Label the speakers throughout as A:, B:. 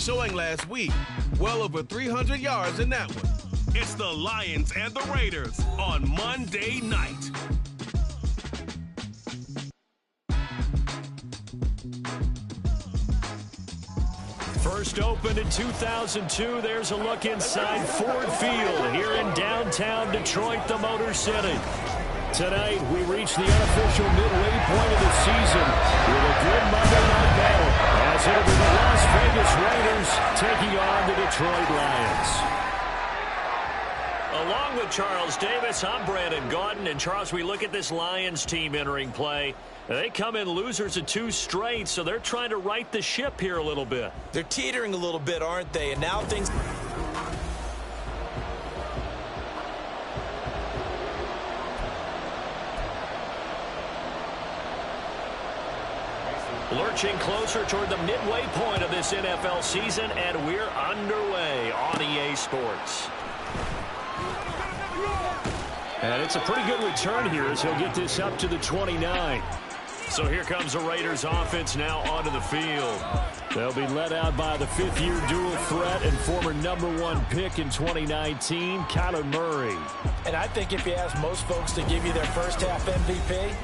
A: showing last week. Well over 300 yards in that one.
B: It's the Lions and the Raiders on Monday night.
C: First opened in 2002, there's a look inside Ford Field here in downtown Detroit, the Motor City. Tonight, we reach the unofficial midway point of the season with a good Monday night battle, as it'll be the Las Vegas Raiders taking on the Detroit Lions. Along with Charles Davis, I'm Brandon Gaudin. And Charles, we look at this Lions team entering play. They come in losers of 2 straight, so they're trying to right the ship here a little bit.
D: They're teetering a little bit, aren't they? And now things...
C: Lurching closer toward the midway point of this NFL season, and we're underway on EA Sports. And it's a pretty good return here as he'll get this up to the 29. So here comes the Raiders offense now onto the field. They'll be led out by the 5th-year dual threat and former #1 pick in 2019, Kyler Murray.
D: And I think if you ask most folks to give you their first half MVP,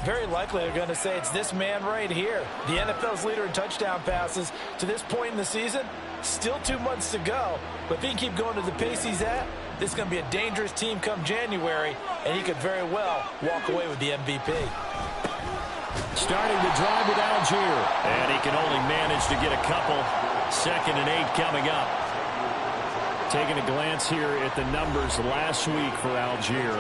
D: very likely they're going to say it's this man right here. The NFL's leader in touchdown passes to this point in the season. Still 2 months to go. But if he can keep going to the pace he's at, this is going to be a dangerous team come January, and he could very well walk away with the MVP.
C: Starting the drive with Algier. And he can only manage to get a couple. 2nd and 8 coming up. Taking a glance here at the numbers last week for Algier.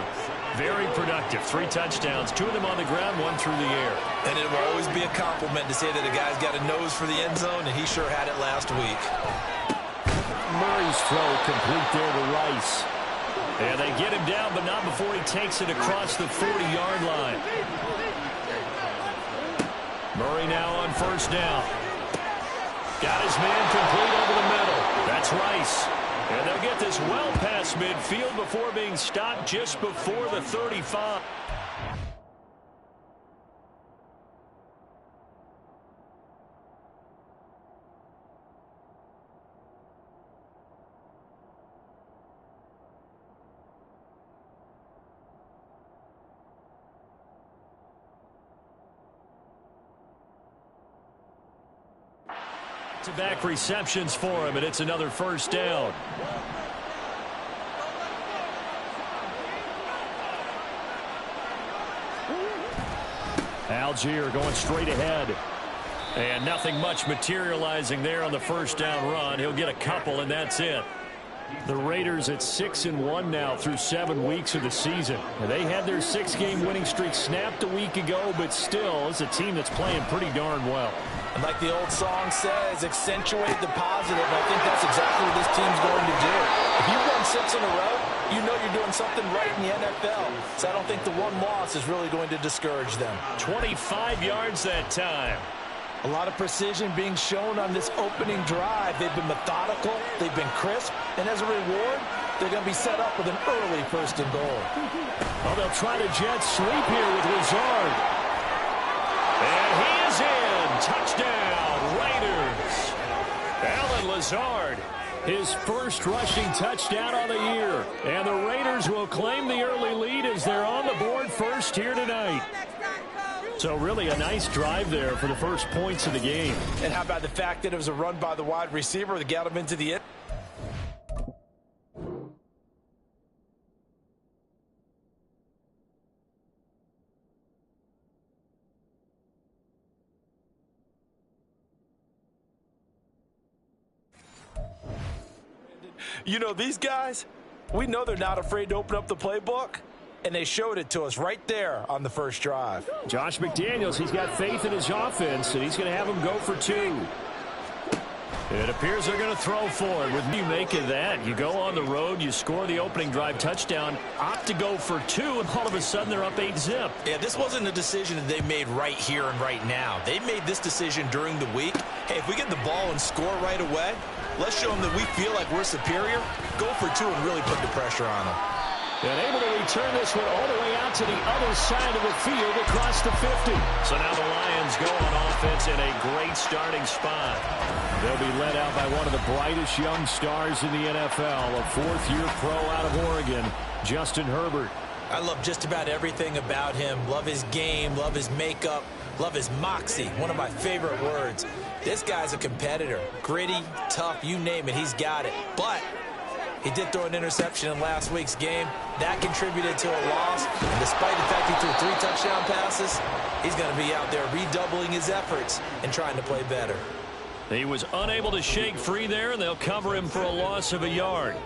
C: Very productive. 3 touchdowns, 2 of them on the ground, 1 through the air.
D: And it will always be a compliment to say that a guy's got a nose for the end zone, and he sure had it last week.
C: Murray's throw complete there to Rice. And they get him down, but not before he takes it across the 40-yard line. Murray now on 1st down. Got his man complete over the middle. That's Rice. And they'll get this well past midfield before being stopped just before the 35. Back receptions for him, and it's another 1st down. Algier going straight ahead. And nothing much materializing there on the 1st down run. He'll get a couple, and that's it. The Raiders at 6-1 now through 7 weeks of the season. They had their 6-game winning streak snapped a week ago, but still, it's a team that's playing pretty darn well.
D: And like the old song says, accentuate the positive. I think that's exactly what this team's going to do. If you won 6 in a row, you know you're doing something right in the NFL. So I don't think the 1 loss is really going to discourage them.
C: 25 yards that time.
D: A lot of precision being shown on this opening drive. They've been methodical, they've been crisp, and as a reward, they're going to be set up with an early 1st and goal.
C: Well, they'll try to jet sweep here with Lazard. And he is in. Touchdown, Raiders. Alan Lazard, his 1st rushing touchdown on the year. And the Raiders will claim the early lead as they're on the board first here tonight. So really a nice drive there for the first points of the game.
D: And how about the fact that it was a run by the wide receiver that got him into the end? You know, these guys, we know they're not afraid to open up the playbook, and they showed it to us right there on the 1st drive.
C: Josh McDaniels, he's got faith in his offense, and he's going to have him go for 2. It appears they're going to throw for it. What do you make of that? You go on the road, you score the opening drive touchdown, opt to go for 2, and all of a sudden they're up 8-zip.
D: Yeah, this wasn't a decision that they made right here and right now. They made this decision during the week. Hey, if we get the ball and score right away, let's show them that we feel like we're superior. Go for 2 and really put the pressure on them.
C: And able to return this one all the way out to the other side of the field across the 50. So now the Lions go on offense in a great starting spot. They'll be led out by one of the brightest young stars in the NFL, a fourth-year pro out of Oregon, Justin Herbert.
D: I love just about everything about him. Love his game, love his makeup, love his moxie, one of my favorite words. This guy's a competitor. Gritty, tough, you name it, he's got it. But he did throw an interception in last week's game. That contributed to a loss. And despite the fact he threw 3 touchdown passes, he's going to be out there redoubling his efforts and trying to play better.
C: He was unable to shake free there, and they'll cover him for a loss of a yard.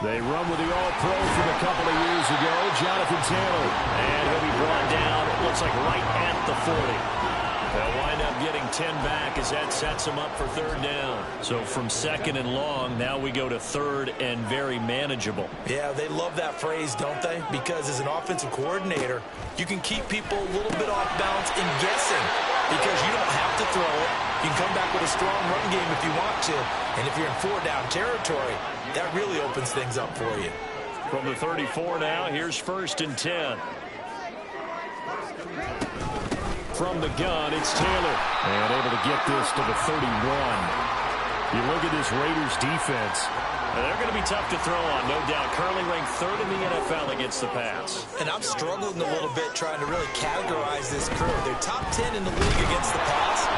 C: They run with the All-Pro from a couple of years ago, Jonathan Taylor. And he'll be brought down, it looks like right at the 40. They'll wind up getting 10 back as that sets them up for third down. So from second and long, now we go to third and very manageable.
D: Yeah, they love that phrase, don't they? Because as an offensive coordinator, you can keep people a little bit off balance and guessing because you don't have to throw it. You can come back with a strong run game if you want to. And if you're in 4-down territory, that really opens things up for you.
C: From the 34 now, here's 1st and 10. From the gun, it's Taylor. And able to get this to the 31. You look at this Raiders defense. They're going to be tough to throw on, no doubt. Currently ranked 3rd in the NFL against the pass.
D: And I'm struggling a little bit trying to really categorize this crew. They're top 10 in the league against the pass,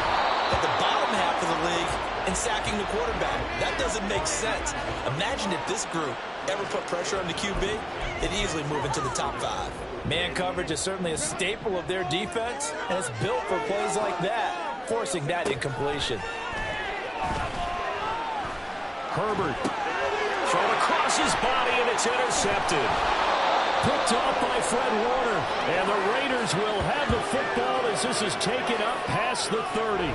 D: but the bottom half of the league in sacking the quarterback. That doesn't make sense. Imagine if this group ever put pressure on the QB, they'd easily move into the top 5. Man coverage is certainly a staple of their defense, and it's built for plays like that, forcing that incompletion.
C: Herbert. Thrown across his body, and it's intercepted. Picked off by Fred Warner. And the Raiders will have the football as this is taken up past the 30.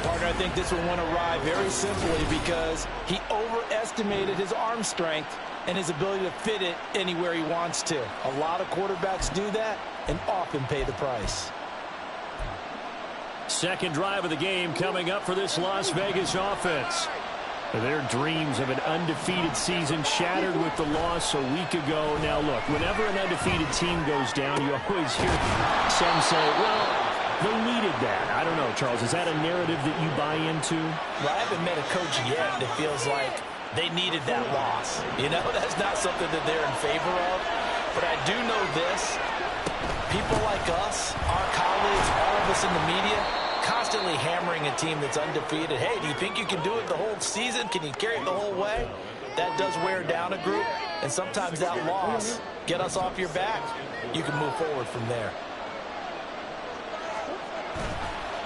D: Partner, I think this one went awry very simply because he overestimated his arm strength and his ability to fit it anywhere he wants to. A lot of quarterbacks do that and often pay the price.
C: Second drive of the game coming up for this Las Vegas offense. Their dreams of an undefeated season shattered with the loss a week ago. Now, look, whenever an undefeated team goes down, you always hear some say, well, they needed that. I don't know, Charles. Is that a narrative that you buy into?
D: Well, I haven't met a coach yet that feels like they needed that loss. You know, that's not something that they're in favor of. But I do know this. People like us, our colleagues, all of us in the media, constantly hammering a team that's undefeated. Hey, do you think you can do it the whole season? Can you carry it the whole way? That does wear down a group, and sometimes that loss, get us off your back, you can move forward from there.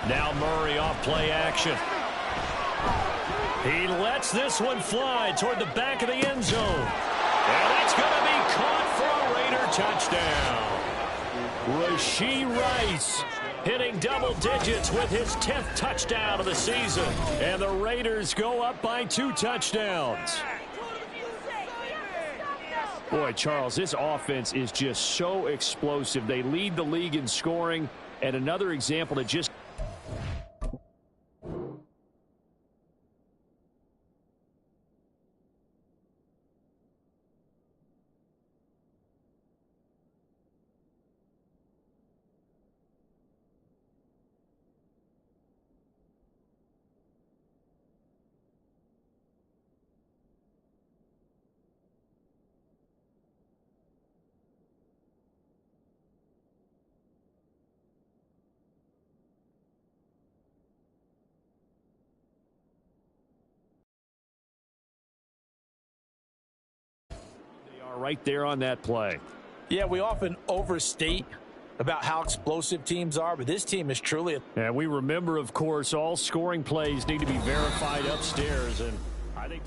C: Now Murray off play action. He lets this one fly toward the back of the end zone. And it's going to be caught for a Raider touchdown. Rashee Rice hitting double digits with his 10th touchdown of the season. And the Raiders go up by 2 touchdowns. Boy, Charles, this offense is just so explosive. They lead the league in scoring. And another example to just... right there on that play.
D: Yeah, we often overstate about how explosive teams are, but this team is truly...
C: And we remember, of course, all scoring plays need to be verified upstairs, and I think...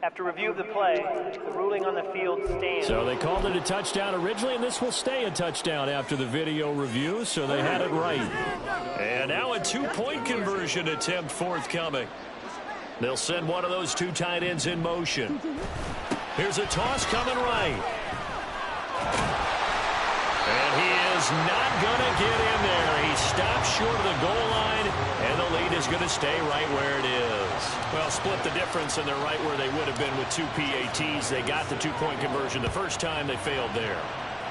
E: After review of the play, the ruling on the field stands.
C: So they called it a touchdown originally, and this will stay a touchdown after the video review, so they had it right. And now a 2-point conversion attempt forthcoming. They'll send one of those 2 tight ends in motion. Here's a toss coming right. And he is not going to get in there. He stopped short of the goal line. And the lead is going to stay right where it is. Well, split the difference, and they're right where they would have been with 2 PATs. They got the 2-point conversion the first time. They failed there.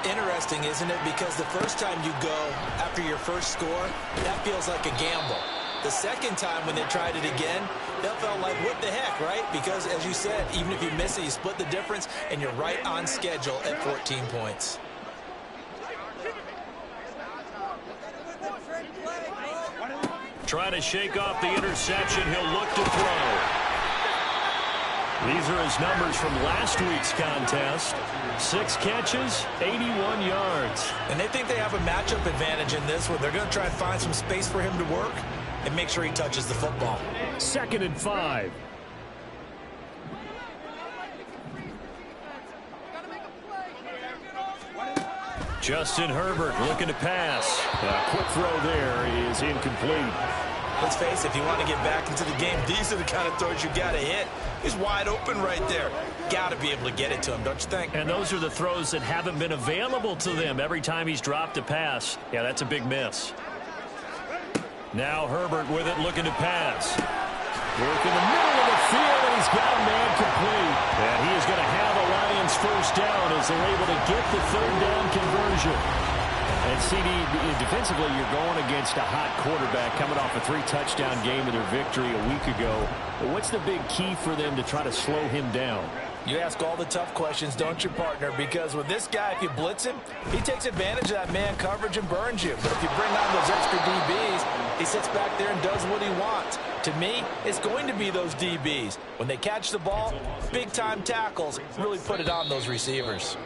D: Interesting, isn't it? Because the first time you go after your first score, that feels like a gamble. The second time when they tried it again, that felt like, what the heck, right? Because, as you said, even if you miss it, you split the difference, and you're right on schedule at 14 points.
C: Trying to shake off the interception. He'll look to throw. These are his numbers from last week's contest. 6 catches, 81 yards.
D: And they think they have a matchup advantage in this one. They're going to try and find some space for him to work and make sure he touches the football.
C: 2nd and 5. Justin Herbert looking to pass. A quick throw there is incomplete.
D: Let's face it, if you want to get back into the game, these are the kind of throws you got to hit. He's wide open right there. Got to be able to get it to him, don't you think?
C: And those are the throws that haven't been available to them every time he's dropped a pass. Yeah, that's a big miss. Now Herbert with it, looking to pass. Work in the middle of the field, and he's got a man complete. And he is going to have a Lions first down as they're able to get the 3rd down conversion. And CD, defensively, you're going against a hot quarterback coming off a 3-touchdown game of their victory a week ago. But what's the big key for them to try to slow him down?
D: You ask all the tough questions, don't you, partner? Because with this guy, if you blitz him, he takes advantage of that man coverage and burns you. But if you bring on those extra DBs, he sits back there and does what he wants. To me, it's going to be those DBs. When they catch the ball, big-time tackles really put it on those receivers.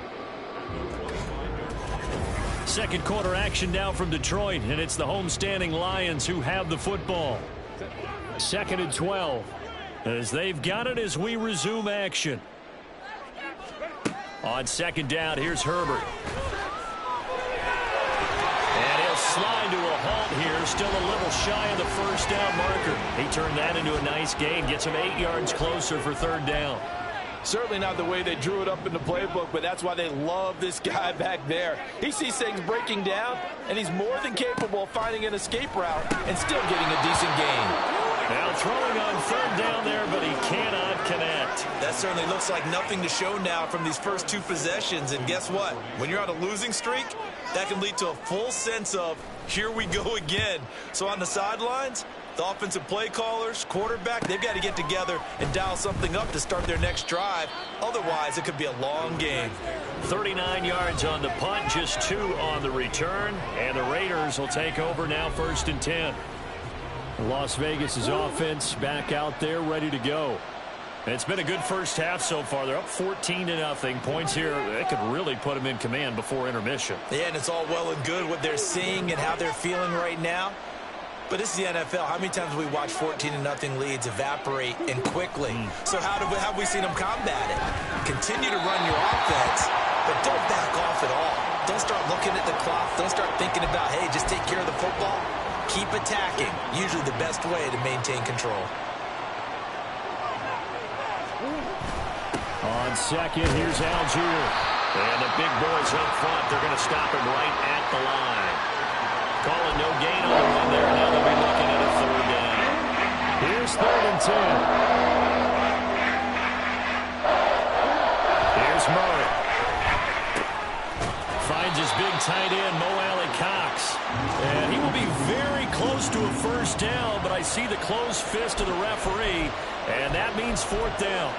C: Second quarter action now from Detroit, and it's the homestanding Lions who have the football. 2nd and 12 as they've got it as we resume action. On 2nd down, here's Herbert. And he'll slide to a halt here, still a little shy of the first down marker. He turned that into a nice gain, gets him 8 yards closer for 3rd down.
D: Certainly not the way they drew it up in the playbook, but that's why they love this guy back there. He sees things breaking down, and he's more than capable of finding an escape route and still getting a decent gain.
C: Now throwing on 3rd down there, but he cannot connect.
D: That certainly looks like nothing to show now from these first 2 possessions, and guess what? When you're on a losing streak, that can lead to a full sense of, here we go again. So on the sidelines, the offensive play callers, quarterback, they've got to get together and dial something up to start their next drive. Otherwise, it could be a long game.
C: 39 yards on the punt, just 2 on the return. And the Raiders will take over now 1st and 10. Las Vegas' offense back out there ready to go. It's been a good first half so far. They're up 14-0. Points here, they could really put them in command before intermission.
D: Yeah, and it's all well and good what they're seeing and how they're feeling right now. But this is the NFL. How many times have we watched 14-0 leads evaporate and quickly? So how have we seen them combat it? Continue to run your offense, but don't back off at all. Don't start looking at the clock. Don't start thinking about, hey, just take care of the football. Keep attacking. Usually the best way to maintain control.
C: On 2nd, here's Algier. And the big boys up front, they're going to stop him right at the line. Calling no gain on the run there. Now they'll be looking at a 3rd down. Here's 3rd and 10. Here's Murray. Finds his big tight end, Mo Alley-Cox. And he will be very close to a 1st down, but I see the closed fist of the referee, and that means 4th down.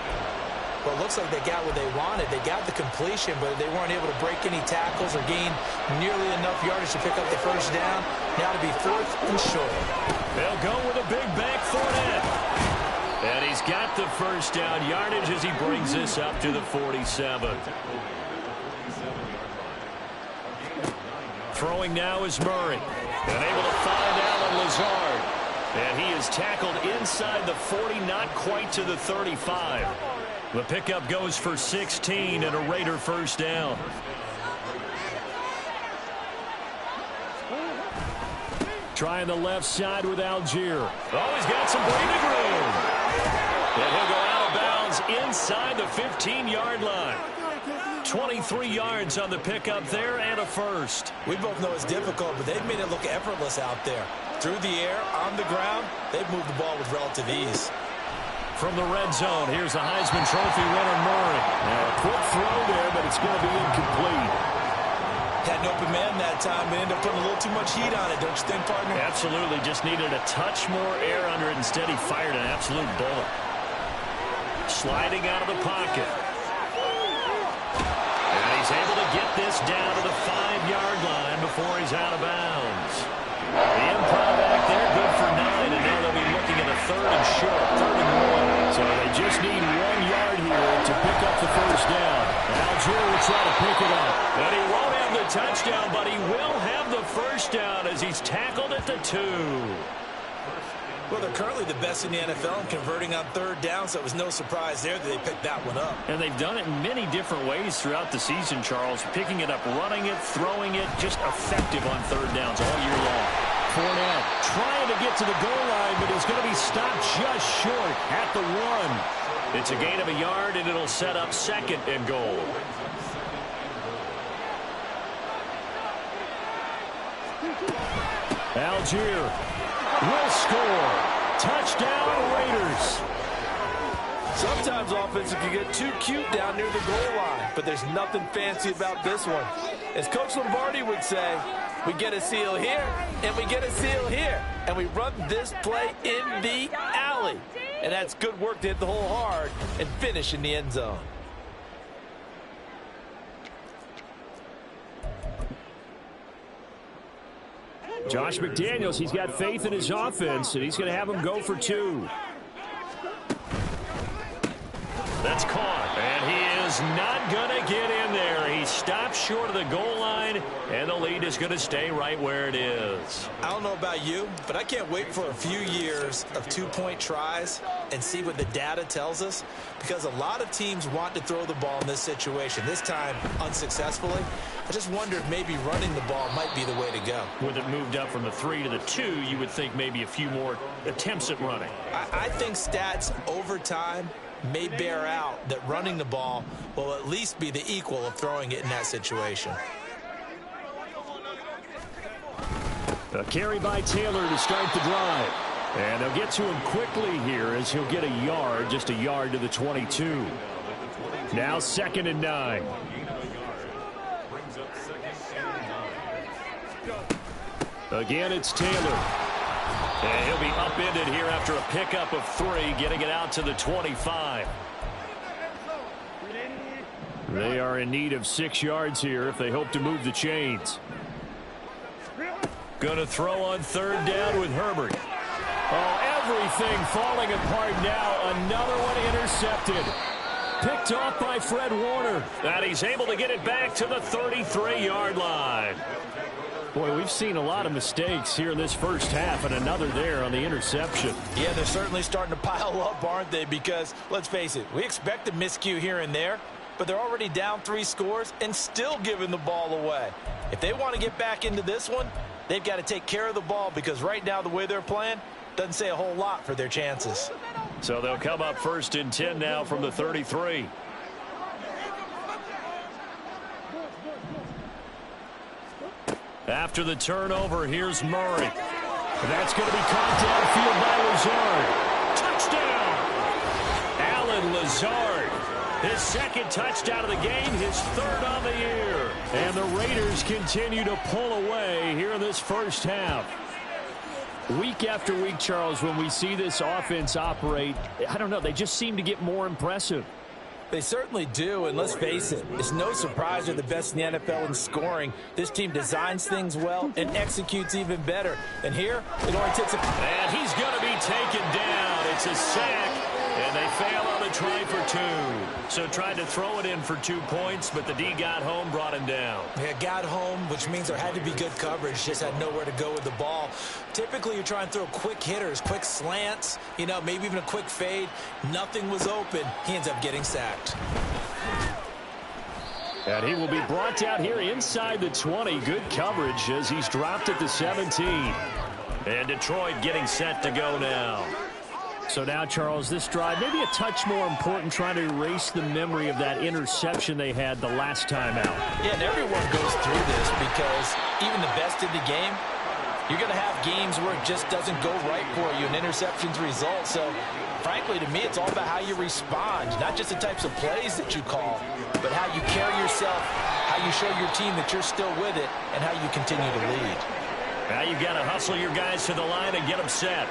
D: Well, it looks like they got what they wanted. They got the completion, but they weren't able to break any tackles or gain nearly enough yardage to pick up the 1st down. Now to be 4th and short.
C: They'll go with a big back Fournette. And he's got the 1st down yardage as he brings this up to the 47. Throwing now is Murray. And able to find Allen Lazard. And he is tackled inside the 40, not quite to the 35. The pickup goes for 16 and a Raider 1st down. Trying the left side with Algier. Oh, he's got some breathing room. And he'll go out of bounds inside the 15-yard line. 23 yards on the pickup there and a first.
D: We both know it's difficult, but they've made it look effortless out there. Through the air, on the ground, they've moved the ball with relative ease.
C: From the red zone, here's the Heisman Trophy winner, Murray. Now, a quick throw there, but it's going to be incomplete.
D: Had an open man that time, but ended up putting a little too much heat on it, don't you think, partner?
C: Absolutely. Just needed a touch more air under it. Instead, he fired an absolute bullet. Sliding out of the pocket. And he's able to get this down to the 5-yard line before he's out of bounds. The improv back there, good for 9, and now they'll be looking at a 3rd and short, 3rd and 1. So they just need 1 yard here to pick up the first down. Algier will try to pick it up. And he won't have the touchdown, but he will have the first down as he's tackled at the 2.
D: Well, they're currently the best in the NFL in converting on 3rd down, so it was no surprise there that they picked that one up.
C: And they've done it in many different ways throughout the season, Charles. Picking it up, running it, throwing it, just effective on 3rd downs all year long. Fournette trying to get to the goal line, but he's going to be stopped just short at the 1. It's a gain of a yard, and it'll set up 2nd and goal. Algier will score. Touchdown, Raiders.
D: Sometimes offense can get too cute down near the goal line, but there's nothing fancy about this one. As Coach Lombardi would say, we get a seal here, and we get a seal here, and we run this play in the alley. And that's good work to hit the hole hard and finish in the end zone.
C: Josh McDaniels, he's got faith in his offense, and he's going to have him go for 2. That's caught, and he is not going to get in there. He stops short of the goal line, and the lead is going to stay right where it is.
D: I don't know about you, but I can't wait for a few years of 2-point tries and see what the data tells us, because a lot of teams want to throw the ball in this situation, this time unsuccessfully. I just wonder if maybe running the ball might be the way to go.
C: With it moved up from the 3 to the 2, you would think maybe a few more attempts at running.
D: I think stats over time may bear out that running the ball will at least be the equal of throwing it in that situation.
C: A carry by Taylor to start the drive. And they'll get to him quickly here as he'll get a yard, just a yard to the 22. Now 2nd and 9. Again, it's Taylor. And he'll be upended here after a pickup of 3, getting it out to the 25. They are in need of 6 yards here if they hope to move the chains. Going to throw on 3rd down with Herbert. Oh, everything falling apart now. Another one intercepted. Picked off by Fred Warner. And he's able to get it back to the 33-yard line. Boy, we've seen a lot of mistakes here in this first half, and another there on the interception.
D: Yeah, they're certainly starting to pile up, aren't they? Because, let's face it, we expect a miscue here and there, but they're already down 3 scores and still giving the ball away. If they want to get back into this one, they've got to take care of the ball, because right now the way they're playing doesn't say a whole lot for their chances.
C: So they'll come up 1st and 10 now from the 33. After the turnover, here's Murray. That's going to be caught downfield by Lazard. Touchdown! Alan Lazard. His 2nd touchdown of the game, his 3rd on the year. And the Raiders continue to pull away here in this first half. Week after week, Charles, when we see this offense operate, I don't know, they just seem to get more impressive.
D: They certainly do, and let's face it, it's no surprise they're the best in the NFL in scoring. This team designs things well and executes even better. And here, it only takes a...
C: And he's going to be taken down. It's a sack, and they fail on the try for 2. So tried to throw it in for 2 points, but the D got home, brought him down.
D: Yeah, got home, which means there had to be good coverage, just had nowhere to go with the ball. Typically, you're trying to throw quick hitters, quick slants, you know, maybe even a quick fade. Nothing was open. He ends up getting sacked.
C: And he will be brought down here inside the 20. Good coverage as he's dropped at the 17. And Detroit getting set to go now. So now, Charles, this drive maybe a touch more important, trying to erase the memory of that interception they had the last time out.
D: Yeah, and everyone goes through this because even the best in the game, you're going to have games where it just doesn't go right for you, and interceptions result. So, frankly, to me, it's all about how you respond, not just the types of plays that you call, but how you carry yourself, how you show your team that you're still with it, and how you continue to lead.
C: Now you've got to hustle your guys to the line and get them set.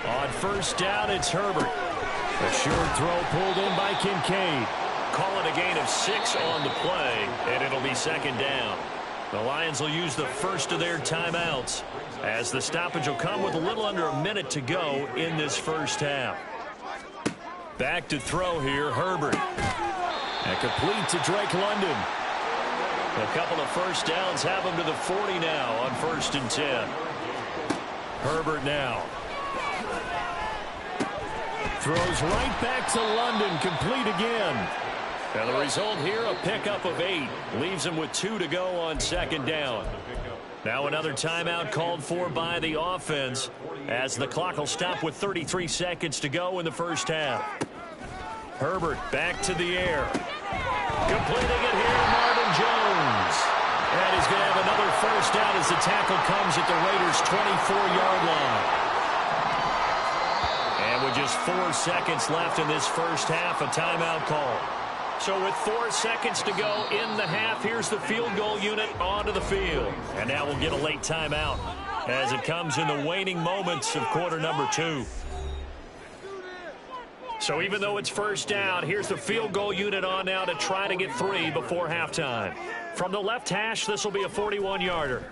C: On first down, it's Herbert. A short throw pulled in by Kincaid. Call it a gain of 6 on the play, and it'll be second down. The Lions will use the first of their timeouts, as the stoppage will come with a little under a minute to go in this first half. Back to throw here, Herbert. And complete to Drake London. A couple of first downs have him to the 40 now on 1st and 10. Herbert now. Throws right back to London, complete again. And the result here, a pickup of 8. Leaves him with 2 to go on second down. Now another timeout called for by the offense, as the clock will stop with 33 seconds to go in the first half. Herbert back to the air. Completing it here, Marvin Jones. And he's going to have another first down as the tackle comes at the Raiders' 24-yard line. And with just 4 seconds left in this first half, a timeout call. So with 4 seconds to go in the half, here's the field goal unit onto the field. And now we'll get a late timeout as it comes in the waning moments of quarter number 2. So even though it's first down, here's the field goal unit on now to try to get 3 before halftime. From the left hash, this will be a 41-yarder.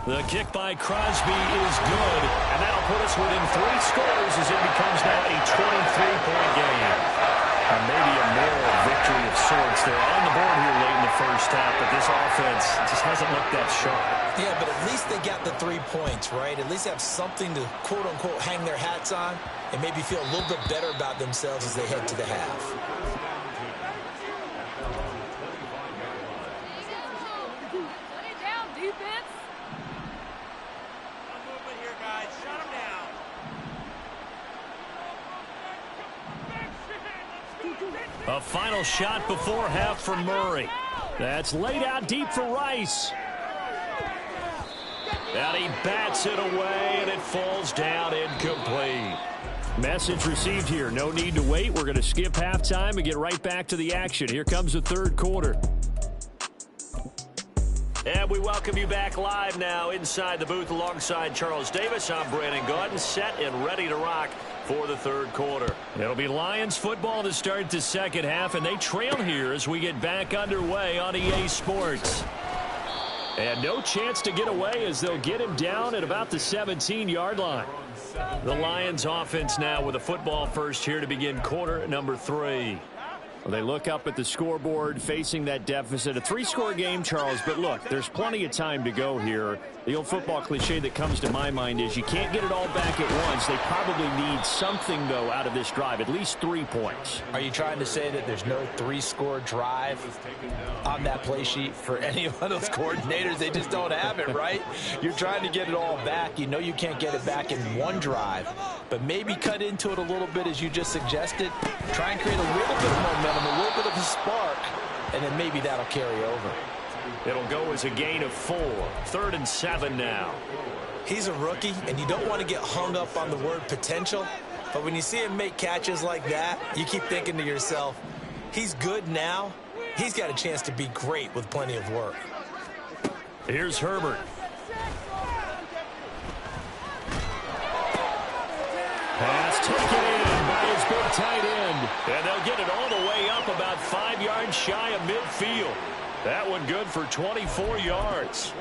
C: The kick by Crosby is good, and that'll put us within 3 scores as it becomes now a 23-point game. And maybe a moral victory of sorts. They're on the board here late in the first half, but this offense just hasn't looked that sharp.
D: Yeah, but at least they got the 3 points, right? At least have something to, quote-unquote, hang their hats on and maybe feel a little bit better about themselves as they head to the half.
C: A final shot before half from Murray. That's laid out deep for Rice. And he bats it away, and it falls down incomplete. Message received here. No need to wait. We're going to skip halftime and get right back to the action. Here comes the third quarter. And we welcome you back live now inside the booth alongside Charles Davis. I'm Brandon Gaudin, set and ready to rock for the third quarter. It'll be Lions football to start the second half, and they trail here as we get back underway on EA Sports. And no chance to get away as they'll get him down at about the 17-yard line. The Lions offense now with a football first here to begin quarter number 3. Well, they look up at the scoreboard facing that deficit. A 3-score game, Charles, but look, there's plenty of time to go here. The old football cliche that comes to my mind is you can't get it all back at once. They probably need something, though, out of this drive, at least 3 points.
D: Are you trying to say that there's no 3-score drive on that play sheet for any of those coordinators? They just don't have it, right? You're trying to get it all back. You know you can't get it back in one drive, but maybe cut into it a little bit as you just suggested. Try and create a little bit of momentum, a little bit of a spark, and then maybe that'll carry over.
C: It'll go as a gain of 4. 3rd and 7 now.
D: He's a rookie, and you don't want to get hung up on the word potential, but when you see him make catches like that, you keep thinking to yourself, he's good now. He's got a chance to be great with plenty of work.
C: Here's Herbert. Pass taken in by his big tight end. And they'll get it all the way up about 5 yards shy of midfield. That one good for 24 yards.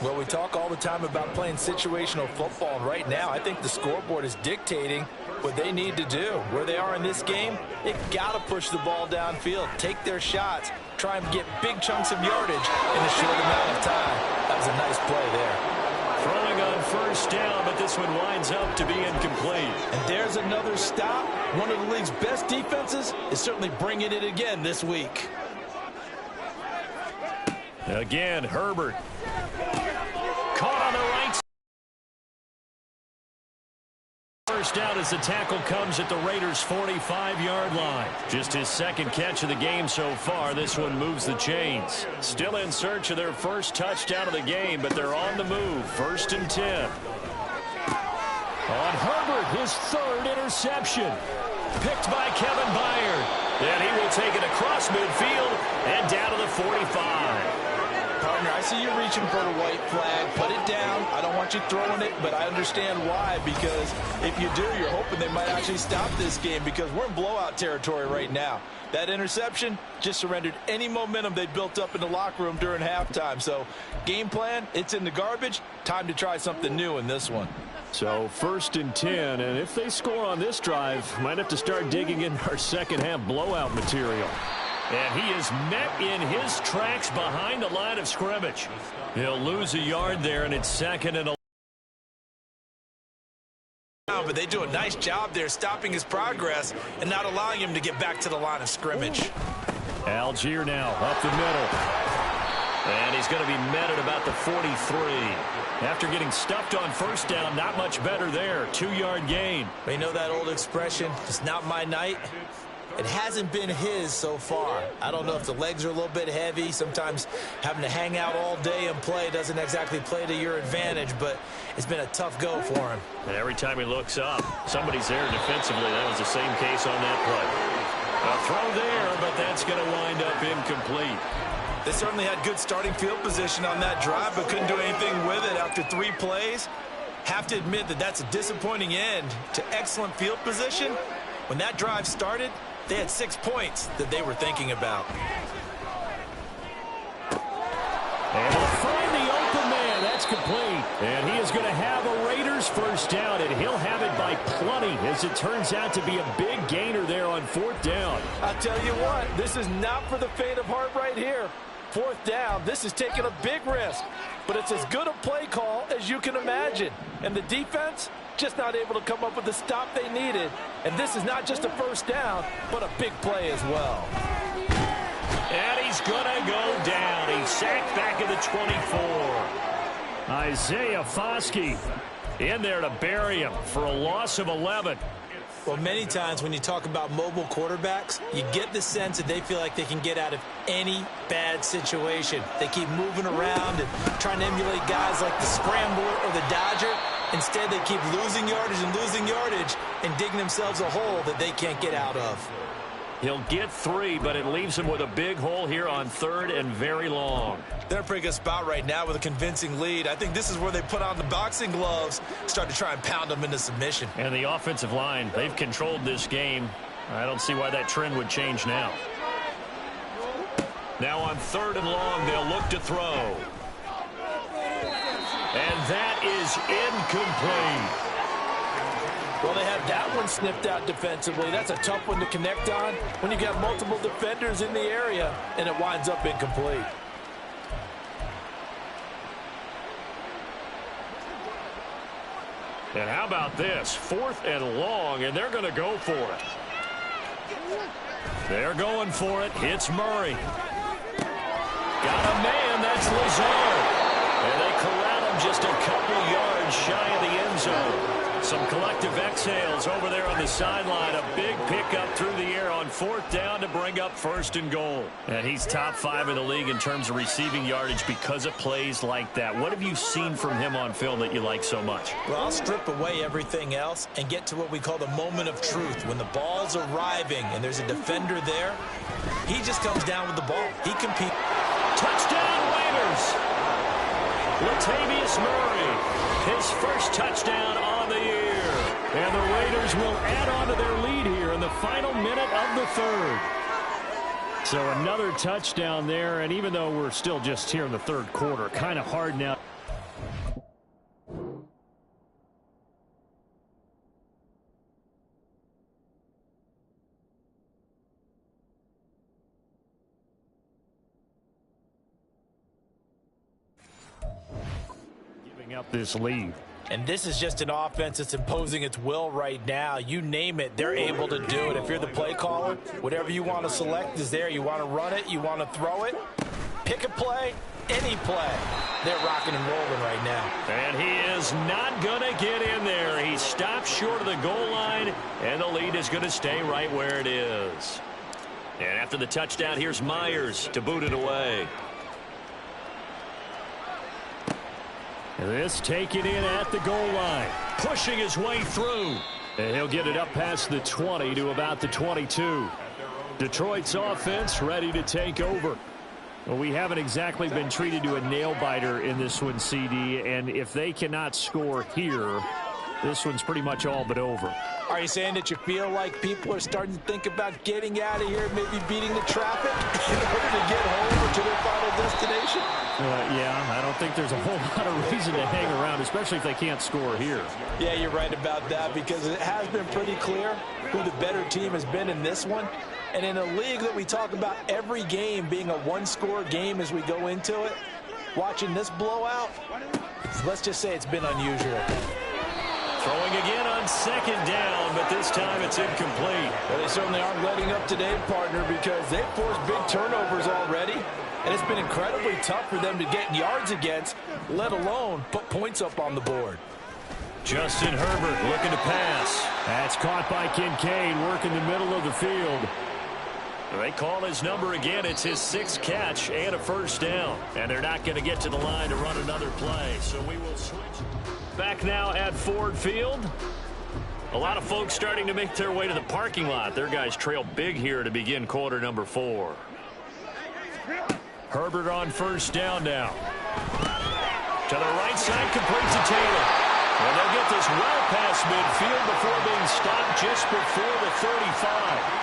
D: Well, we talk all the time about playing situational football, and right now I think the scoreboard is dictating what they need to do. Where they are in this game, they've got to push the ball downfield, take their shots, try and get big chunks of yardage in a short amount of time. That was a nice play there.
C: Throwing on first down, but this one winds up to be incomplete.
D: And there's another stop. One of the league's best defenses is certainly bringing it again this week.
C: Again, Herbert. Caught on the right first down as the tackle comes at the Raiders' 45-yard line. Just his second catch of the game so far. This one moves the chains. Still in search of their first touchdown of the game, but they're on the move. 1st and 10. On Herbert, his 3rd interception. Picked by Kevin Byard. And he will take it across midfield and down to the 45.
D: Partner, I see you reaching for the white flag. Put it down. I don't want you throwing it, but I understand why. Because if you do, you're hoping they might actually stop this game, because we're in blowout territory right now. That interception just surrendered any momentum they built up in the locker room during halftime. So game plan, it's in the garbage. Time to try something new in this one.
C: So 1st and 10, and if they score on this drive, might have to start digging in our second half blowout material. And he is met in his tracks behind the line of scrimmage. He'll lose a yard there, and it's 2nd and 11.
D: But they do a nice job there stopping his progress and not allowing him to get back to the line of scrimmage.
C: Algier now up the middle. And he's going to be met at about the 43. After getting stuffed on 1st down, not much better there. 2-yard gain.
D: You know that old expression, it's not my night? It hasn't been his so far. I don't know if the legs are a little bit heavy. Sometimes having to hang out all day and play doesn't exactly play to your advantage, but it's been a tough go for him.
C: And every time he looks up, somebody's there defensively. That was the same case on that play. A throw there, but that's going to wind up incomplete.
D: They certainly had good starting field position on that drive, but couldn't do anything with it after 3 plays. Have to admit that that's a disappointing end to excellent field position. When that drive started, they had 6 points that they were thinking about.
C: Able to find the open man. That's complete. And he is going to have a Raiders first down, and he'll have it by plenty, as it turns out to be a big gainer there on 4th down.
D: I'll tell you what, this is not for the faint of heart right here. 4th down, this is taking a big risk, but it's as good a play call as you can imagine. And the defense, just not able to come up with the stop they needed. And this is not just a first down, but a big play as well.
C: And he's going to go down. He's sacked back at the 24. Isaiah Foskey in there to bury him for a loss of 11.
D: Well, many times when you talk about mobile quarterbacks, you get the sense that they feel like they can get out of any bad situation. They keep moving around and trying to emulate guys like the Scrambler or the Dodger. Instead, they keep losing yardage and digging themselves a hole that they can't get out of.
C: He'll get 3, but it leaves him with a big hole here on 3rd and very long.
D: They're in a pretty good spot right now with a convincing lead. I think this is where they put on the boxing gloves, start to try and pound them into submission.
C: And the offensive line, they've controlled this game. I don't see why that trend would change now. Now on 3rd and long, they'll look to throw. And that is incomplete.
D: Well, they have that one sniffed out defensively. That's a tough one to connect on when you got multiple defenders in the area, and it winds up incomplete.
C: And how about this? 4th and long, and they're going to go for it. They're going for it. It's Murray. Got a man. That's Lazard. And they corral him just a couple yards shy of the end zone. Some collective exhales over there on the sideline. A big pickup through the air on 4th down to bring up 1st and goal. And he's top 5 in the league in terms of receiving yardage because of plays like that. What have you seen from him on film that you like so much?
D: Well, I'll strip away everything else and get to what we call the moment of truth. When the ball's arriving and there's a defender there, he just comes down with the ball. He competes.
C: Touchdown, Raiders! Latavius Murray, his first touchdown on the year. And the Raiders will add on to their lead here in the final minute of the 3rd. So another touchdown there, and even though we're still just here in the 3rd quarter, kind of hard now. Giving up this lead.
D: And this is just an offense that's imposing its will right now. You name it, they're able to do it. If you're the play caller, whatever you want to select is there. You want to run it, you want to throw it. Pick a play, any play. They're rocking and rolling right now.
C: And he is not going to get in there. He stopped short of the goal line, and the lead is going to stay right where it is. And after the touchdown, here's Myers to boot it away. This taken in at the goal line, pushing his way through. And he'll get it up past the 20 to about the 22. Detroit's offense ready to take over. Well, we haven't exactly been treated to a nail-biter in this one, CD, and if they cannot score here, this one's pretty much all but over.
D: Are you saying that you feel like people are starting to think about getting out of here, maybe beating the traffic in order to get home or to their final destination?
C: Yeah, I don't think there's a whole lot of reason to hang around, especially if they can't score here.
D: Yeah, you're right about that, because it has been pretty clear who the better team has been in this one. And in a league that we talk about every game being a one-score game as we go into it, watching this blowout, let's just say it's been unusual.
C: Throwing again on second down, but this time it's incomplete.
D: Well, they certainly aren't letting up today, partner, because they've forced big turnovers already, and it's been incredibly tough for them to get yards against, let alone put points up on the board.
C: Justin Herbert looking to pass. That's caught by Kincaid, working the middle of the field. They call his number again. It's his 6th catch and a first down. And they're not going to get to the line to run another play. So we will switch. Back now at Ford Field. A lot of folks starting to make their way to the parking lot. Their guys trail big here to begin quarter number 4. Herbert on first down now. To the right side, completes to Taylor. And they'll get this well past midfield before being stopped just before the 35.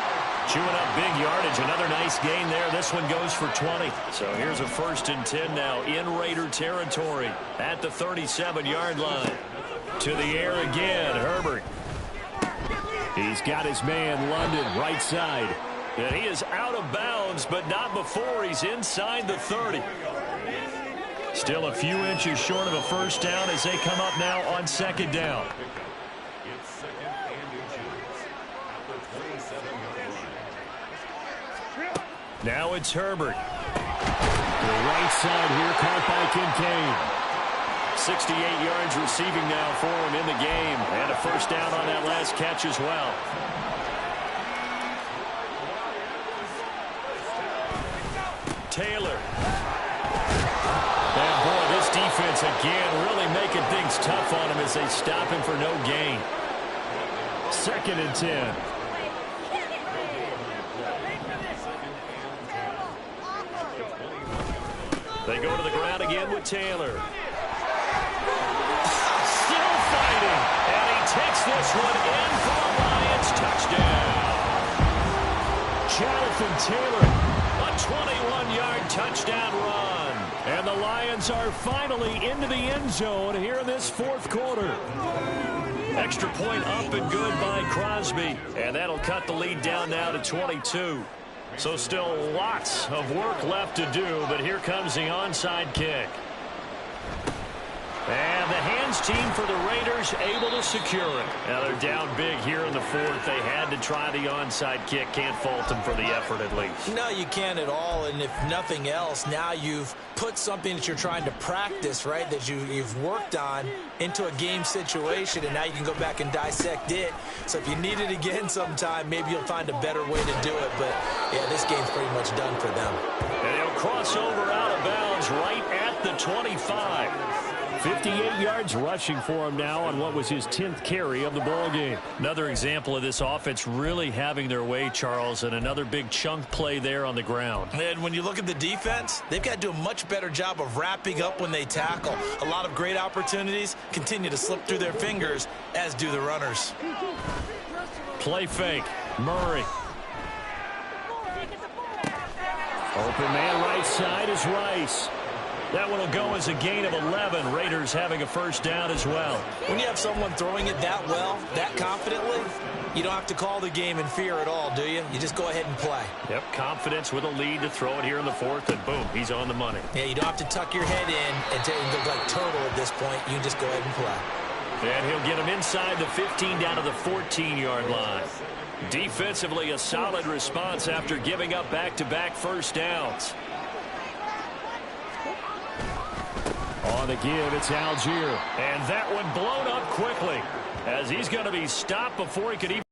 C: Chewing up big yardage. Another nice gain there. This one goes for 20. So here's a 1st and 10 now in Raider territory at the 37-yard line. To the air again, Herbert. He's got his man, London, right side. And he is out of bounds, but not before he's inside the 30. Still a few inches short of a first down as they come up now on second down. Now it's Herbert. The right side here caught by Kincaid. 68 yards receiving now for him in the game. And a first down on that last catch as well. Taylor. And boy, this defense again really making things tough on him as they stop him for no gain. 2nd and 10. They go to the ground again with Taylor. Still fighting. And he takes this one in for a Lions touchdown. Jonathan Taylor, a 21-yard touchdown run. And the Lions are finally into the end zone here in this 4th quarter. Extra point up and good by Crosby. And that'll cut the lead down now to 22. So still lots of work left to do, but here comes the onside kick. And the hands team for the Raiders able to secure it. Now they're down big here in the 4th. They had to try the onside kick. Can't fault them for the effort at least.
D: No, you can't at all. And if nothing else, now you've put something that you're trying to practice, right, that you've worked on into a game situation, and now you can go back and dissect it. So if you need it again sometime, maybe you'll find a better way to do it. But, yeah, this game's pretty much done for them.
C: And he'll cross over out of bounds right at the 25. 58 yards rushing for him now on what was his 10th carry of the ball game. Another example of this offense really having their way, Charles, and another big chunk play there on the ground.
D: And when you look at the defense, they've got to do a much better job of wrapping up when they tackle. A lot of great opportunities continue to slip through their fingers, as do the runners.
C: Play fake. Murray. Open man right side is Rice. That one will go as a gain of 11. Raiders having a first down as well.
D: When you have someone throwing it that well, that confidently, you don't have to call the game in fear at all, do you? You just go ahead and play.
C: Yep, confidence with a lead to throw it here in the 4th, and boom, he's on the money.
D: Yeah, you don't have to tuck your head in and look like turtle at this point. You just go ahead and play.
C: And he'll get him inside the 15 down to the 14-yard line. Defensively, a solid response after giving up back-to-back first downs. On the give, it's Algier. And that one blown up quickly as he's going to be stopped before he could even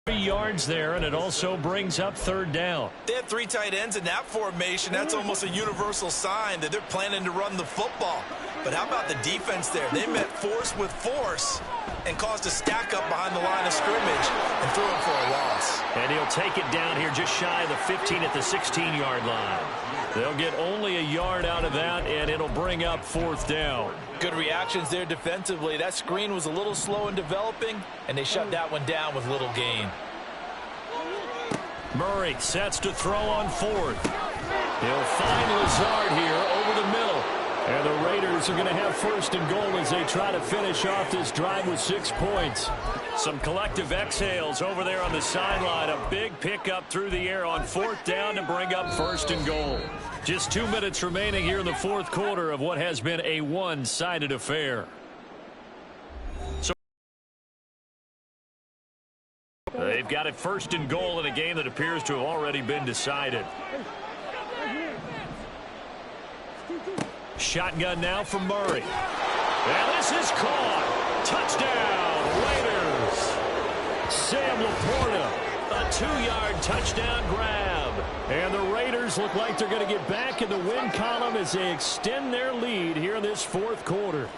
C: 3 yards there, and it also brings up third down.
D: They had 3 tight ends in that formation. That's almost a universal sign that they're planning to run the football. But how about the defense there? They met force with force and caused a stack up behind the line of scrimmage and threw him for a loss.
C: And he'll take it down here just shy of the 15 at the 16-yard line. They'll get only a yard out of that, and it'll bring up fourth down.
D: Good reactions there defensively. That screen was a little slow in developing, and they shut that one down with little gain.
C: Murray sets to throw on fourth. He'll find Lazard here over the middle. And the Raiders are going to have first and goal as they try to finish off this drive with 6 points. Some collective exhales over there on the sideline. A big pickup through the air on fourth down to bring up first and goal. Just 2 minutes remaining here in the fourth quarter of what has been a one-sided affair. So they've got it first and goal in a game that appears to have already been decided. Shotgun now from Murray. And this is caught. Touchdown, Raiders. Sam Laporta, a 2-yard touchdown grab. And the Raiders look like they're going to get back in the win column as they extend their lead here in this fourth quarter.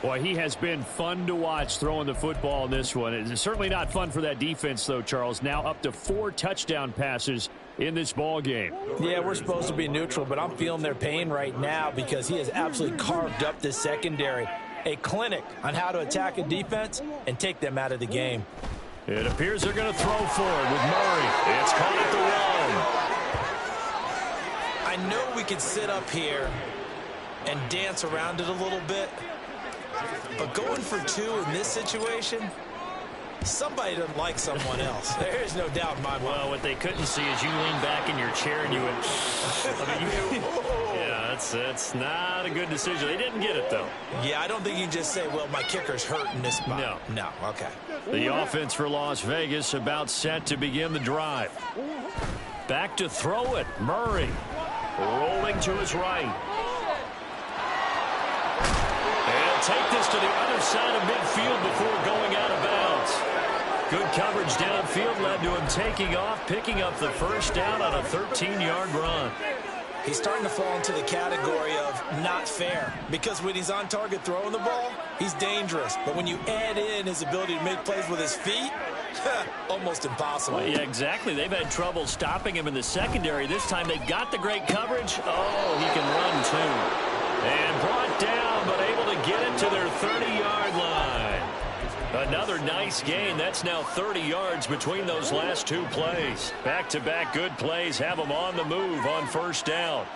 C: Boy, he has been fun to watch throwing the football in this one. It's certainly not fun for that defense, though, Charles. Now up to 4 touchdown passes in this ball game.
D: Yeah, we're supposed to be neutral, but I'm feeling their pain right now because he has absolutely carved up this secondary. A clinic on how to attack a defense and take them out of the game.
C: It appears they're going to throw forward with Murray. It's caught at the 1.
D: I know we could sit up here and dance around it a little bit, but going for 2 in this situation, somebody doesn't like someone else. There is no doubt in my mind.
C: Well, what they couldn't see is you lean back in your chair and you went, yeah, that's not a good decision. They didn't get it, though.
D: Yeah, I don't think you can just say, well, my kicker's hurt in this spot. No, okay.
C: The offense for Las Vegas about set to begin the drive. Back to throw it. Murray rolling to his right. And take this to the other side of midfield before going out of bounds. Good coverage downfield led to him taking off, picking up the first down on a 13-yard run.
D: He's starting to fall into the category of not fair because when he's on target throwing the ball, he's dangerous. But when you add in his ability to make plays with his feet, almost impossible.
C: Well, yeah, exactly. They've had trouble stopping him in the secondary. This time they've got the great coverage. Oh, he can run too. And brought down, but able to get it to their 30-yard line. Another nice gain. That's now 30 yards between those last 2 plays. Back-to-back good plays have them on the move on first down.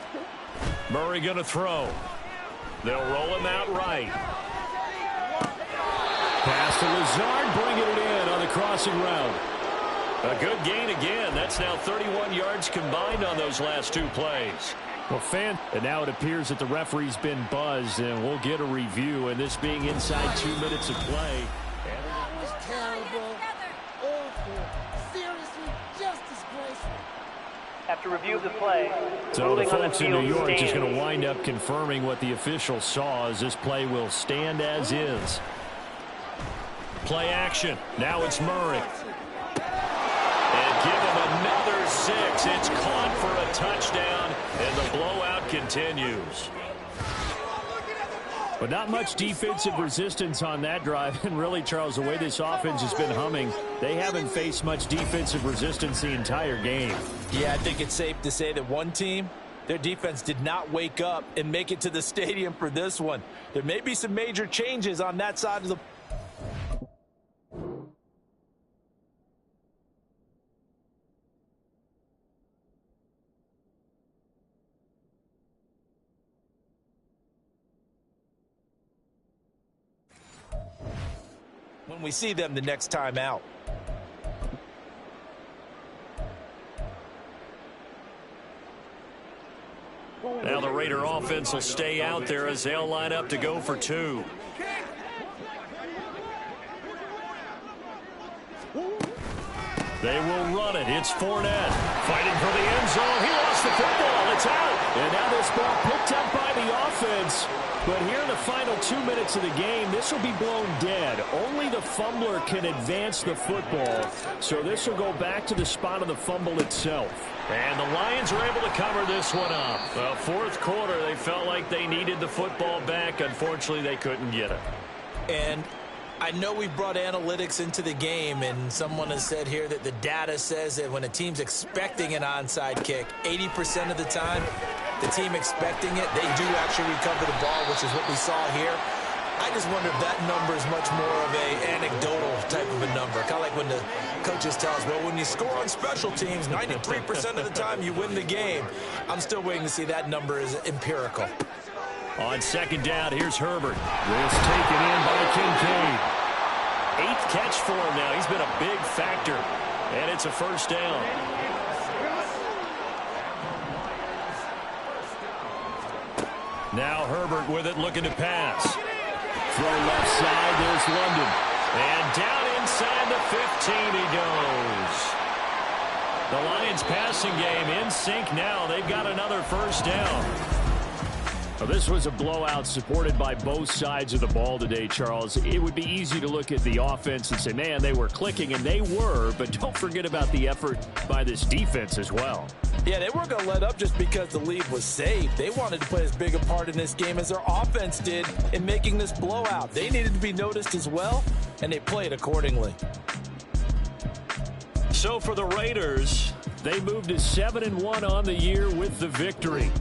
C: Murray going to throw. They'll roll him out right. Pass to Lazard, bringing it in on the crossing route. A good gain again. That's now 31 yards combined on those last 2 plays. Well, and now it appears that the referee's been buzzed, and we'll get a review, and this being inside 2 minutes of play.
F: Terrible, awful, seriously, just disgraceful.
E: After review of the play,
C: So the
E: ruling on the
C: folks in
E: field
C: New York
E: stands.
C: just going to wind up confirming what the official saw as this play will stand as is. Play action. Now it's Murray. And give him another 6. It's caught for a touchdown, and the blowout continues. But not much defensive resistance on that drive. And really, Charles, the way this offense has been humming, they haven't faced much defensive resistance the entire game.
D: Yeah, I think it's safe to say that one team, their defense did not wake up and make it to the stadium for this one. There may be some major changes on that side of the when we see them the next time out.
C: Now the Raider offense will stay out there as they'll line up to go for 2. They will run it. It's Fournette fighting for the end zone. He lost the football. It's out. And now this ball picked up by the offense. But here in the final 2 minutes of the game, this will be blown dead. Only the fumbler can advance the football. So this will go back to the spot of the fumble itself. And the Lions are able to cover this one up. Well, fourth quarter, they felt like they needed the football back. Unfortunately, they couldn't get it.
D: And I know we brought analytics into the game, and someone has said here that the data says that when a team's expecting an onside kick, 80% of the time, the team expecting it, they do actually recover the ball, which is what we saw here. I just wonder if that number is much more of a anecdotal type of a number. Kind of like when the coaches tell us, well, when you score on special teams, 93% of the time you win the game. I'm still waiting to see that number is empirical.
C: On second down, here's Herbert. This taken in by Kincaid. 8th catch for him now. He's been a big factor, and it's a first down. Now Herbert with it, looking to pass. Throw left side, there's London. And down inside the 15 he goes. The Lions passing game in sync now. They've got another first down. Well, this was a blowout supported by both sides of the ball today, Charles. It would be easy to look at the offense and say, man, they were clicking, and they were, but don't forget about the effort by this defense as well.
D: Yeah, they weren't going to let up just because the lead was saved. They wanted to play as big a part in this game as their offense did in making this blowout. They needed to be noticed as well, and they played accordingly.
C: So for the Raiders, they moved to 7-1 on the year with the victory.